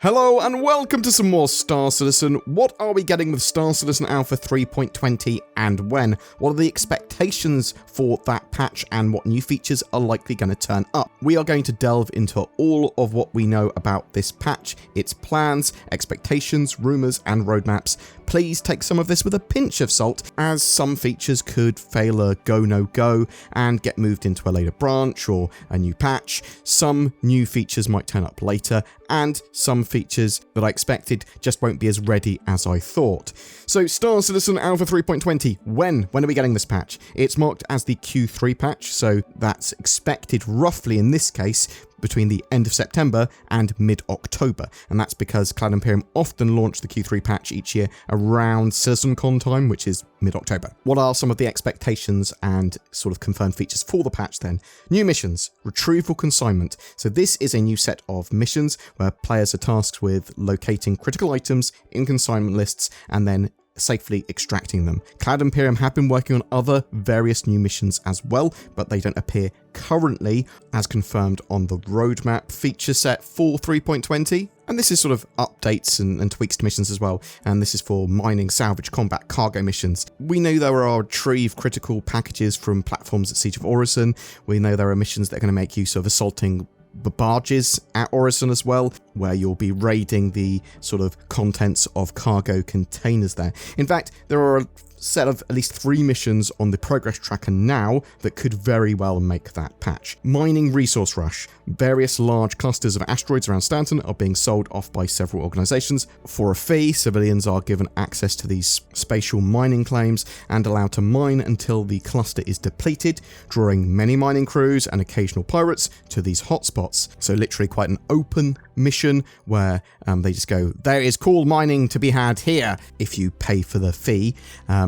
Hello and welcome to some more Star Citizen. What are we getting with Star Citizen Alpha 3.20 and when? What are the expectations for that patch and what new features are likely going to turn up? We are going to delve into all of what we know about this patch, its plans, expectations, rumours and roadmaps. Please take some of this with a pinch of salt, as some features could fail a go-no-go and get moved into a later branch or a new patch. Some new features might turn up later, and some features that I expected just won't be as ready as I thought. So Star Citizen Alpha 3.20, when are we getting this patch? It's marked as the Q3 patch, so that's expected roughly in this case between the end of September and mid-October, and that's because Cloud Imperium often launch the Q3 patch each year around CitizenCon time, which is mid-October. What are some of the expectations and sort of confirmed features for the patch then? New missions, retrieval consignment. So this is a new set of missions where players are tasked with locating critical items in consignment lists and then safely extracting them. Cloud Imperium have been working on other various new missions as well, but they don't appear currently as confirmed on the roadmap feature set for 3.20. And this is sort of updates and tweaks to missions as well. And this is for mining, salvage, combat, cargo missions. We know there are retrieve critical packages from platforms at Siege of Orison. We know there are missions that are going to make use of assaulting the barges at Orison as well, where you'll be raiding the sort of contents of cargo containers there. In fact, there are a set of at least 3 missions on the progress tracker now that could very well make that patch. Mining resource rush. Various large clusters of asteroids around Stanton are being sold off by several organizations. For a fee, civilians are given access to these spatial mining claims and allowed to mine until the cluster is depleted, drawing many mining crews and occasional pirates to these hotspots. So literally quite an open mission where they just go, there is cool mining to be had here if you pay for the fee.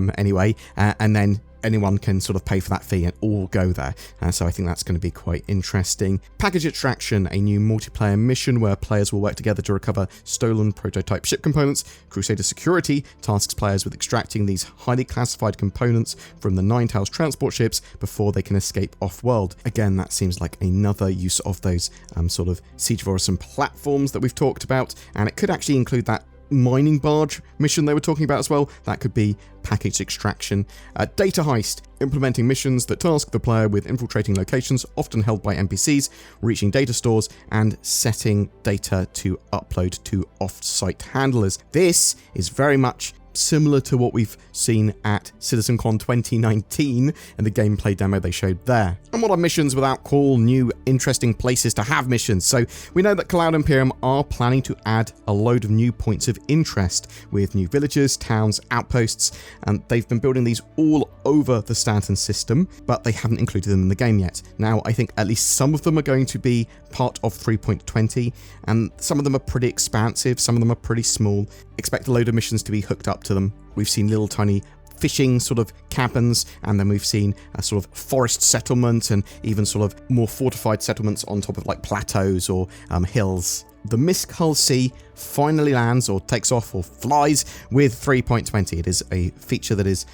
And then anyone can sort of pay for that fee and all go there. So I think that's going to be quite interesting. Package extraction, a new multiplayer mission where players will work together to recover stolen prototype ship components. Crusader Security tasks players with extracting these highly classified components from the Ninetales transport ships before they can escape off-world. Again, that seems like another use of those sort of Siege of Orison platforms that we've talked about, and it could actually include that mining barge mission they were talking about as well. That could be package extraction. Data heist, implementing missions that task the player with infiltrating locations often held by NPCs, reaching data stores, and setting data to upload to off-site handlers. This is very much similar to what we've seen at CitizenCon 2019 and the gameplay demo they showed there. And what are missions without cool, new, interesting places to have missions? So we know that Cloud Imperium are planning to add a load of new points of interest with new villages, towns, outposts, and they've been building these all over the Stanton system, but they haven't included them in the game yet. Now, I think at least some of them are going to be part of 3.20, and some of them are pretty expansive, some of them are pretty small. Expect a load of missions to be hooked up to them. We've seen little tiny fishing sort of cabins, and then we've seen a sort of forest settlement and even sort of more fortified settlements on top of like plateaus or hills. The Misk Hull C finally lands or takes off or flies with 3.20. It is a feature that is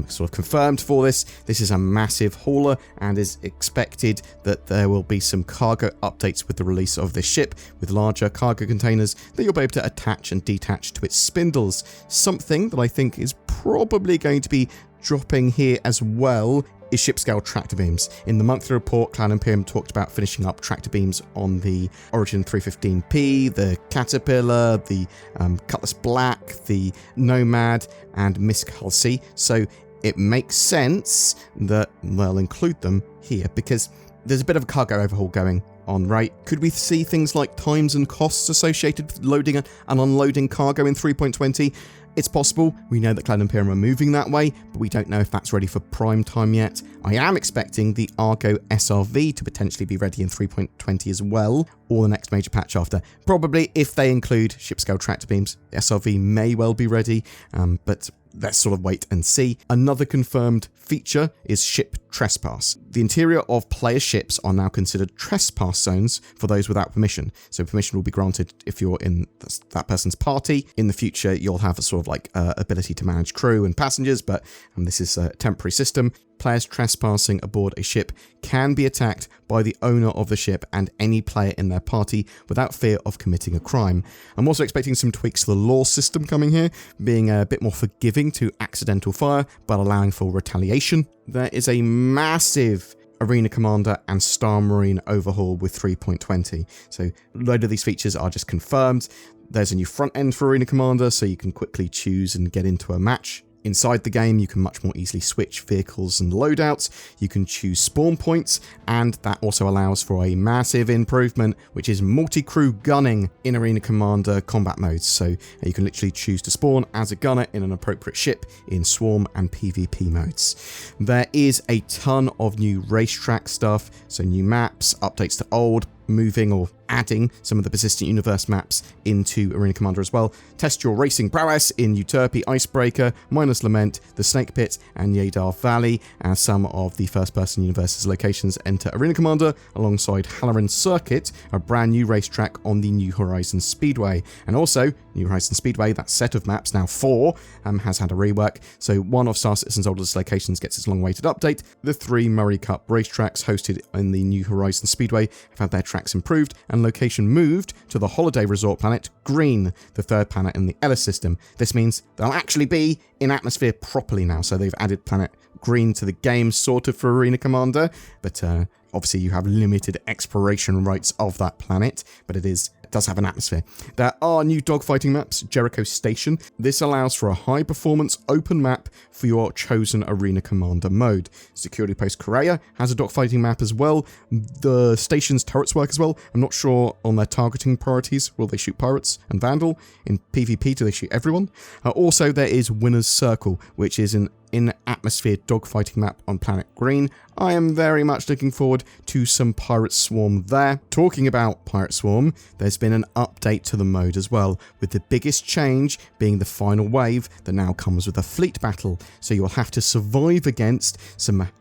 sort of confirmed for this. This is a massive hauler and is expected that there will be some cargo updates with the release of this ship with larger cargo containers that you'll be able to attach and detach to its spindles. Something that I think is probably going to be dropping here as well is ship-scale tractor beams. In the monthly report, Cloud Imperium talked about finishing up tractor beams on the Origin 315P, the Caterpillar, the Cutlass Black, the Nomad, and Misk Hull C. So it makes sense that they'll include them here because there's a bit of a cargo overhaul going on, right? Could we see things like times and costs associated with loading and unloading cargo in 3.20? It's possible. We know that Cloud Imperium are moving that way, but we don't know if that's ready for prime time yet. I am expecting the Argo SRV to potentially be ready in 3.20 as well, or the next major patch after. Probably if they include ship-scale tractor beams, the SRV may well be ready, but let's sort of wait and see. Another confirmed feature is ship trespass. The interior of player ships are now considered trespass zones for those without permission. So permission will be granted if you're in that person's party. In the future, you'll have a sort of like ability to manage crew and passengers, but this is a temporary system. players trespassing aboard a ship can be attacked by the owner of the ship and any player in their party without fear of committing a crime. I'm also expecting some tweaks to the law system coming here, being a bit more forgiving to accidental fire, but allowing for retaliation. There is a massive Arena Commander and Star Marine overhaul with 3.20. So a load of these features are just confirmed. There's a new front end for Arena Commander, so you can quickly choose and get into a match. Inside the game, you can much more easily switch vehicles and loadouts. You can choose spawn points, and that also allows for a massive improvement, which is multi-crew gunning in Arena Commander combat modes. So you can literally choose to spawn as a gunner in an appropriate ship in Swarm and PvP modes. There is a ton of new racetrack stuff, so new maps, updates to old, moving or adding some of the Persistent Universe maps into Arena Commander as well. Test your racing prowess in Euterpe, Icebreaker, Miner's Lament, the Snake Pit, and Yadar Valley, as some of the first-person universe's locations enter Arena Commander, alongside Halloran Circuit, a brand new racetrack on the New Horizons Speedway. And also, New Horizons Speedway, that set of maps, now 4, has had a rework, so one of Star Citizen's oldest locations gets its long-awaited update. The 3 Murray Cup racetracks hosted in the New Horizons Speedway have had their tracks improved and location moved to the holiday resort planet Green, the 3rd planet in the Ellis system. This means they'll actually be in atmosphere properly now, so they've added planet Green to the game, sort of, for Arena Commander, but obviously you have limited exploration rights of that planet, but it does have an atmosphere. There are new dogfighting maps, Jericho Station. This allows for a high-performance open map for your chosen Arena Commander mode. Security Post Correa has a dogfighting map as well. The station's turrets work as well. I'm not sure on their targeting priorities. Will they shoot pirates and Vandal? In PvP, do they shoot everyone? Also, there is Winner's Circle, which is an in-atmosphere dogfighting map on Planet Green. I am very much looking forward to some Pirate Swarm there. Talking about Pirate Swarm, there's been an update to the mode as well, with the biggest change being the final wave that now comes with a fleet battle. So you'll have to survive against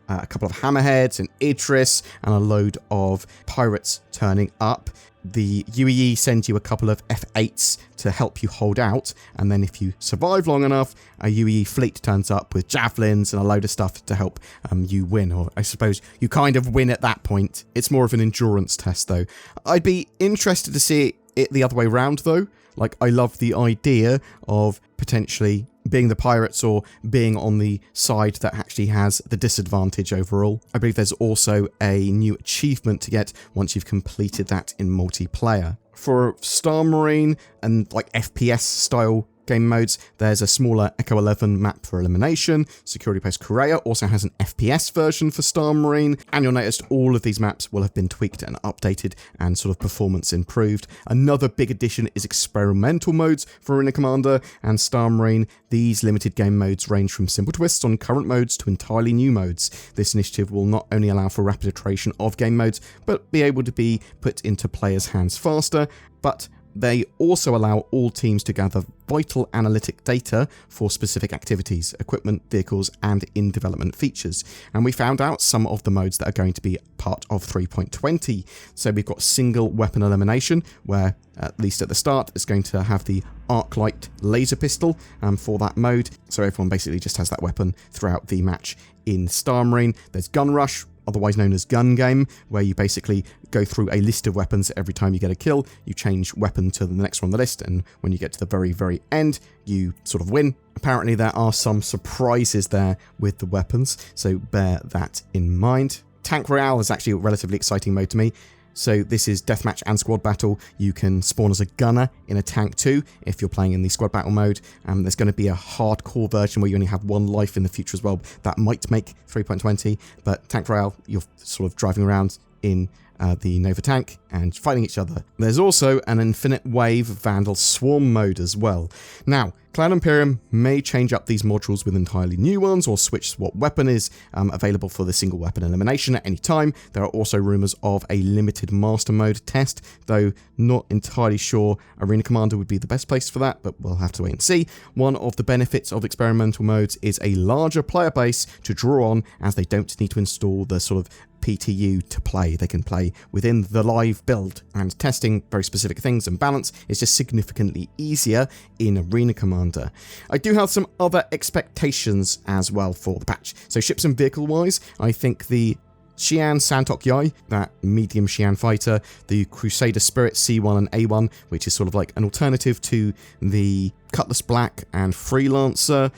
a couple of hammerheads, an Idris, and a load of pirates turning up. The UEE sends you a couple of F8s to help you hold out, and then if you survive long enough, a UEE fleet turns up with javelins and a load of stuff to help you win, or I suppose you kind of win at that point. It's more of an endurance test though. I'd be interested to see it the other way around though. Like, I love the idea of potentially being the pirates or being on the side that actually has the disadvantage overall. I believe there's also a new achievement to get once you've completed that in multiplayer. For Star Marine and like FPS style game modes, there's a smaller Echo 11 map for elimination. Security Post Correa also has an FPS version for Star Marine, and you'll notice all of these maps will have been tweaked and updated and sort of performance improved. Another big addition is experimental modes for Arena Commander and Star Marine. These limited game modes range from simple twists on current modes to entirely new modes. This initiative will not only allow for rapid iteration of game modes, but be able to be put into players' hands faster, but they also allow all teams to gather vital analytic data for specific activities, equipment, vehicles, and in-development features. And we found out some of the modes that are going to be part of 3.20. So we've got single weapon elimination, where, at least at the start, it's going to have the arc-light laser pistol for that mode. So everyone basically just has that weapon throughout the match in Star Marine. There's Gun Rush, otherwise known as Gun Game, where you basically go through a list of weapons. Every time you get a kill, you change weapon to the next one on the list, and when you get to the very, very end, you sort of win. Apparently there are some surprises there with the weapons, so bear that in mind. Tank Royale is actually a relatively exciting mode to me. So this is deathmatch and squad battle. You can spawn as a gunner in a tank too if you're playing in the squad battle mode. There's going to be a hardcore version where you only have 1 life in the future as well. That might make 3.20, but Tank Royale, you're sort of driving around in the Nova tank and fighting each other. There's also an Infinite Wave Vandal Swarm mode as well. Now, Cloud Imperium may change up these modules with entirely new ones or switch what weapon is available for the single weapon elimination at any time. There are also rumours of a limited master mode test, though not entirely sure Arena Commander would be the best place for that, but we'll have to wait and see. One of the benefits of experimental modes is a larger player base to draw on, as they don't need to install the sort of PTU to play. They can play within the live build, and testing very specific things and balance is just significantly easier in Arena Commander. commander. I do have some other expectations as well for the patch. So ships and vehicle wise, I think the Xi'an Santok Yai, that medium Xi'an fighter, the Crusader Spirit C1 and A1, which is sort of like an alternative to the Cutlass Black and Freelancer,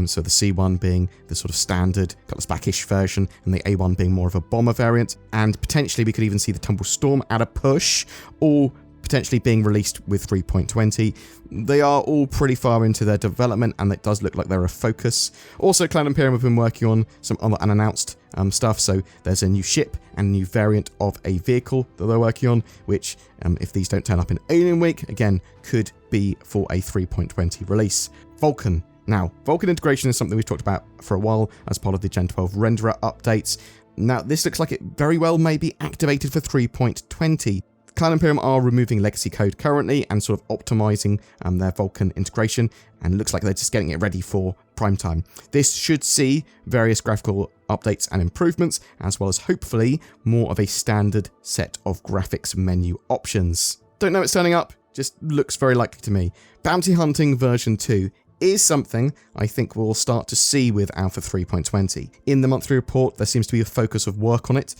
so the C1 being the sort of standard Cutlass Blackish version, and the A1 being more of a bomber variant, and potentially we could even see the Tumble Storm at a push, or potentially being released with 3.20. They are all pretty far into their development, and it does look like they're a focus. Also, Cloud Imperium have been working on some other unannounced stuff, so there's a new ship and a new variant of a vehicle that they're working on, which, if these don't turn up in Alien Week, again, could be for a 3.20 release. Vulcan. Now, Vulcan integration is something we've talked about for a while as part of the Gen 12 renderer updates. Now, this looks like it very well may be activated for 3.20. Cloud Imperium are removing legacy code currently and sort of optimizing their Vulcan integration, and looks like they're just getting it ready for prime time. This should see various graphical updates and improvements, as well as hopefully more of a standard set of graphics menu options. Don't know it's turning up, just looks very likely to me. Bounty Hunting version 2 is something I think we'll start to see with Alpha 3.20. In the monthly report, there seems to be a focus of work on it,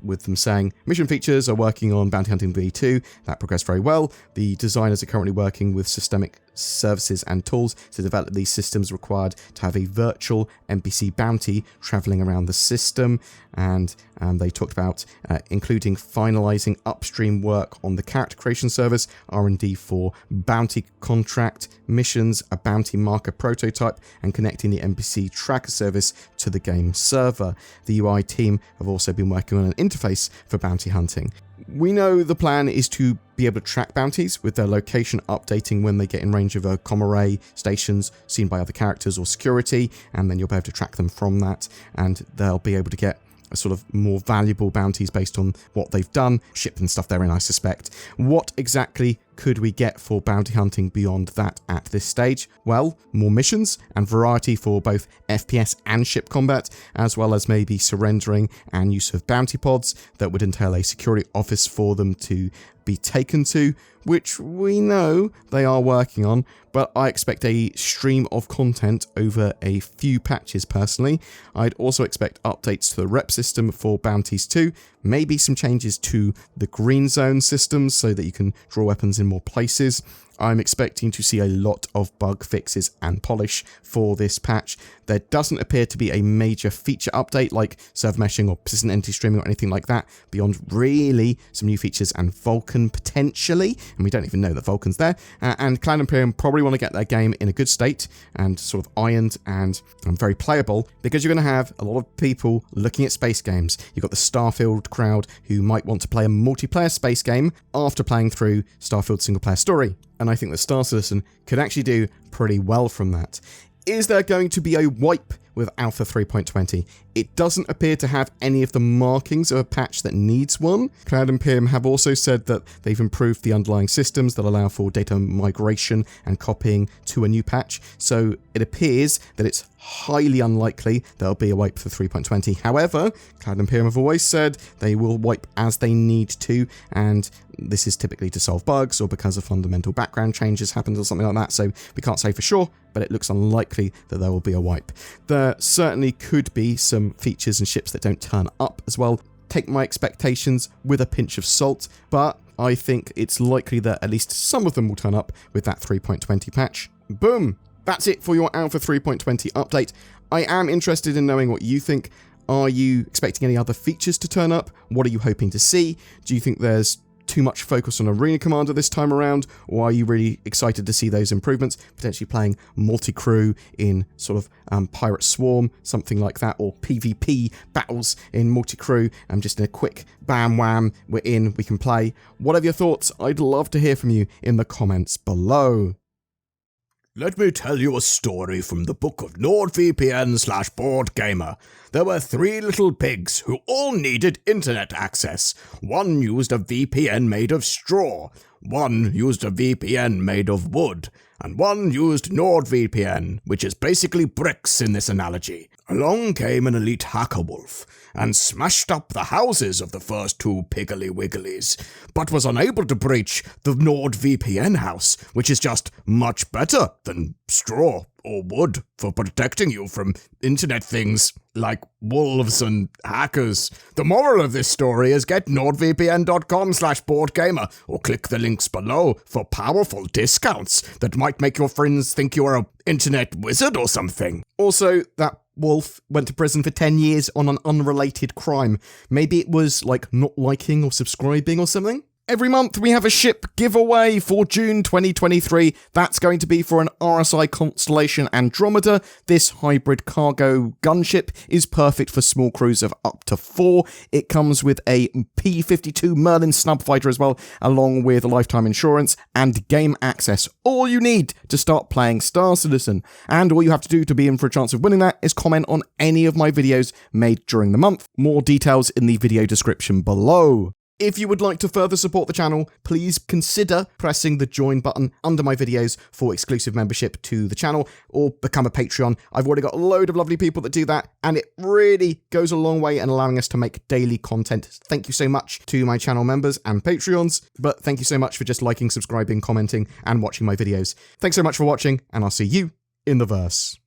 with them saying mission features are working on Bounty Hunting V2. That progressed very well. The designers are currently working with systemic services and tools to develop these systems required to have a virtual NPC bounty traveling around the system, and they talked about including finalizing upstream work on the character creation service, R&D for bounty contract missions, a bounty marker prototype, and connecting the NPC tracker service to the game server. The UI team have also been working on an interface for bounty hunting. We know the plan is to be able to track bounties with their location updating when they get in range of a comm array, stations seen by other characters, or security, and then you'll be able to track them from that, and they'll be able to get a sort of more valuable bounties based on what they've done, ship and stuff therein, I suspect. What exactly could we get for bounty hunting beyond that at this stage? Well, more missions and variety for both FPS and ship combat, as well as maybe surrendering and use of bounty pods that would entail a security office for them to be taken to, which we know they are working on, but I expect a stream of content over a few patches personally. I'd also expect updates to the rep system for bounties too, maybe some changes to the green zone systems so that you can draw weapons in more places. I'm expecting to see a lot of bug fixes and polish for this patch. There doesn't appear to be a major feature update like server meshing or persistent entity streaming or anything like that, beyond really some new features and Vulcan potentially, and we don't even know that Vulcan's there. And Cloud Imperium probably want to get their game in a good state and sort of ironed and very playable, because you're going to have a lot of people looking at space games. You've got the Starfield crowd who might want to play a multiplayer space game after playing through Starfield single player story. And I think that Star Citizen could actually do pretty well from that. Is there going to be a wipe with Alpha 3.20? It doesn't appear to have any of the markings of a patch that needs one. Cloud Imperium have also said that they've improved the underlying systems that allow for data migration and copying to a new patch, so it appears that it's highly unlikely there'll be a wipe for 3.20. However, Cloud Imperium have always said they will wipe as they need to, and this is typically to solve bugs or because of fundamental background changes happened or something like that, so we can't say for sure, but it looks unlikely that there will be a wipe. There certainly could be some features and ships that don't turn up as well. Take my expectations with a pinch of salt, but I think it's likely that at least some of them will turn up with that 3.20 patch. Boom! That's it for your Alpha 3.20 update. I am interested in knowing what you think. Are you expecting any other features to turn up? What are you hoping to see? Do you think there's too much focus on Arena Commander this time around, or are you really excited to see those improvements, potentially playing multi-crew in sort of Pirate Swarm, something like that, or PvP battles in multi-crew, just in a quick bam wham, we're in, we can play. Whatever your thoughts, I'd love to hear from you in the comments below. Let me tell you a story from the book of NordVPN/BoredGamer. There were 3 little pigs who all needed internet access. One used a VPN made of straw. One used a VPN made of wood, and one used NordVPN, which is basically bricks in this analogy. Along came an elite hacker wolf, and smashed up the houses of the first two Piggly Wigglies, but was unable to breach the NordVPN house, which is just much better than straw or wood for protecting you from internet things like wolves and hackers. The moral of this story is get nordvpn.com/BoredGamer or click the links below for powerful discounts that might make your friends think you are an internet wizard or something. Also, that wolf went to prison for 10 years on an unrelated crime. Maybe it was like not liking or subscribing or something? Every month we have a ship giveaway for June 2023. That's going to be for an RSI Constellation Andromeda. This hybrid cargo gunship is perfect for small crews of up to 4. It comes with a P-52 Merlin snub fighter as well, along with lifetime insurance and game access. All you need to start playing Star Citizen. And all you have to do to be in for a chance of winning that is comment on any of my videos made during the month. More details in the video description below. If you would like to further support the channel, please consider pressing the join button under my videos for exclusive membership to the channel, or become a Patreon. I've already got a load of lovely people that do that, and it really goes a long way in allowing us to make daily content. Thank you so much to my channel members and Patreons, but thank you so much for just liking, subscribing, commenting, and watching my videos. Thanks so much for watching, and I'll see you in the verse.